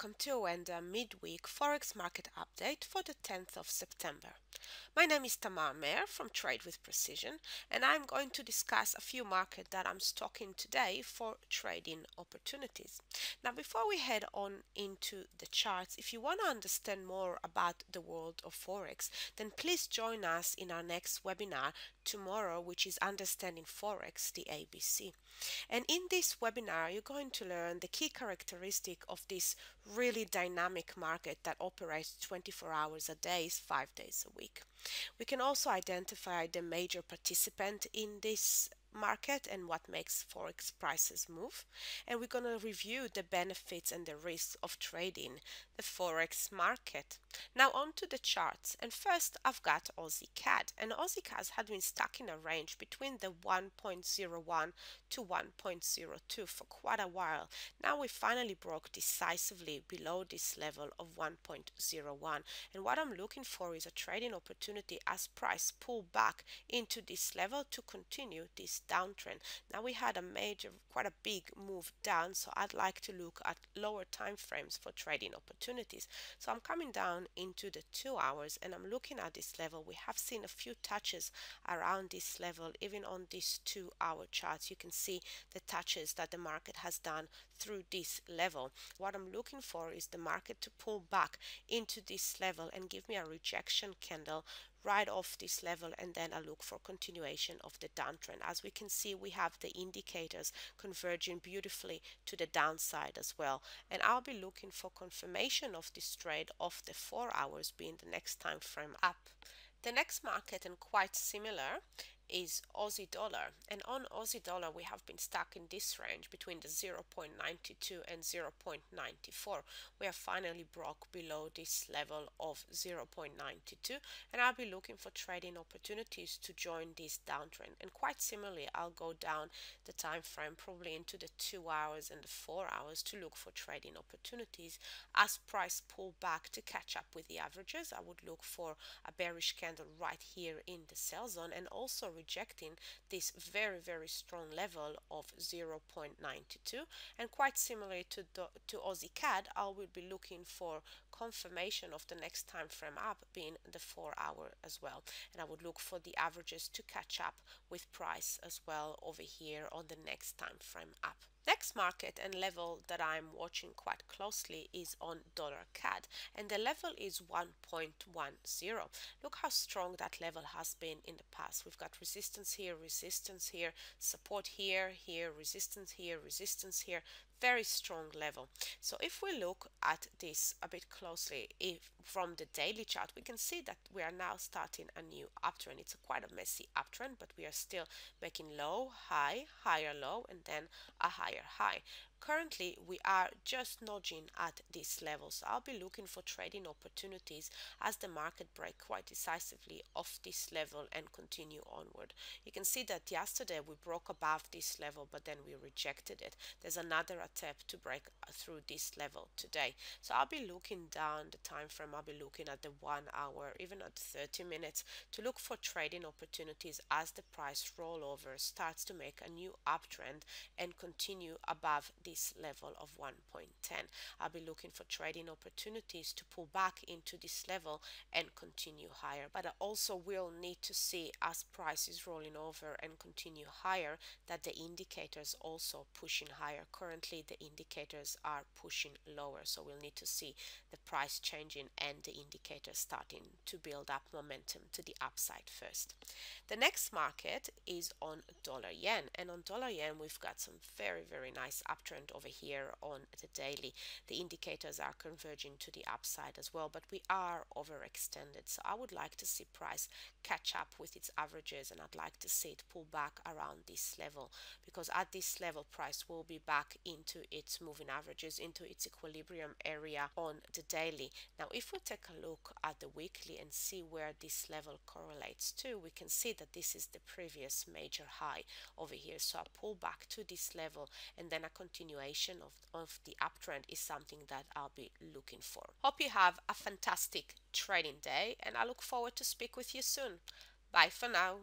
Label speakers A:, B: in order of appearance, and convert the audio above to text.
A: welcome to Wenda Midweek Forex Market Update for the 10th of September. My name is Tamar Mer from Trade with Precision, and I'm going to discuss a few markets that I'm stocking today for trading opportunities. Now, before we head on into the charts, if you want to understand more about the world of Forex, then please join us in our next webinar tomorrow, which is Understanding Forex, the ABC. And in this webinar, you're going to learn the key characteristic of this really dynamic market that operates 24 hours a day, 5 days a week. We can also identify the major participant in this market and what makes forex prices move, and we're going to review the benefits and the risks of trading the forex market. Now on to the charts, and first I've got Aussie CAD, and Aussie CAD had been stuck in a range between the 1.01 to 1.02 for quite a while. Now we finally broke decisively below this level of 1.01, and what I'm looking for is a trading opportunity as price pull back into this level to continue this downtrend. Now we had quite a big move down, so I'd like to look at lower time frames for trading opportunities. So I'm coming down into the 2 hours and I'm looking at this level. We have seen a few touches around this level, even on this 2-hour charts. You can see the touches that the market has done through this level. What I'm looking for is the market to pull back into this level and give me a rejection candle right off this level, and then I look for continuation of the downtrend. As we can see, we have the indicators converging beautifully to the downside as well, and I'll be looking for confirmation of this trade of the 4 hours being the next time frame up. The next market, and quite similar, is Aussie dollar, and on Aussie dollar we have been stuck in this range between the 0.92 and 0.94. We have finally broke below this level of 0.92, and I'll be looking for trading opportunities to join this downtrend. And quite similarly, I'll go down the time frame probably into the 2 hours and the 4 hours to look for trading opportunities as price pull back to catch up with the averages. I would look for a bearish candle right here in the sell zone, and also rejecting this very strong level of 0.92. And quite similarly to Aussie CAD, I will be looking for confirmation of the next time frame up being the 4 hour as well, and I would look for the averages to catch up with price as well over here on the next time frame up. Next market and level that I'm watching quite closely is on dollar CAD, and the level is 1.10. Look how strong that level has been in the past. We've got resistance here, support here, resistance here, very strong level. So if we look at this a bit closely, from the daily chart, we can see that we are now starting a new uptrend. It's quite a messy uptrend, but we are still making low, high, higher low, and then a higher high. Currently, we are just nudging at this level, so I'll be looking for trading opportunities as the market break quite decisively off this level and continue onward. You can see that yesterday we broke above this level, but then we rejected it. There's another attempt to break through this level today, so I'll be looking down the time frame. I'll be looking at the 1 hour, even at 30 minutes, to look for trading opportunities as the price rollover starts to make a new uptrend and continue above this level of 1.10. I'll be looking for trading opportunities to pull back into this level and continue higher, but I also will need to see, as price is rolling over and continue higher, that the indicators also pushing higher. Currently the indicators are pushing lower, so we'll need to see the price changing and the indicators starting to build up momentum to the upside first. The next market is on dollar yen, and on dollar yen we've got some very nice uptrend over here on the daily. The indicators are converging to the upside as well, but we are overextended, so I would like to see price catch up with its averages, and I'd like to see it pull back around this level, because at this level price will be back into its moving averages, into its equilibrium area on the daily. Now if we take a look at the weekly and see where this level correlates to, we can see that this is the previous major high over here. So a pull back to this level and then a continuation of the uptrend is something that I'll be looking for. Hope you have a fantastic trading day, and I look forward to speak with you soon. Bye for now.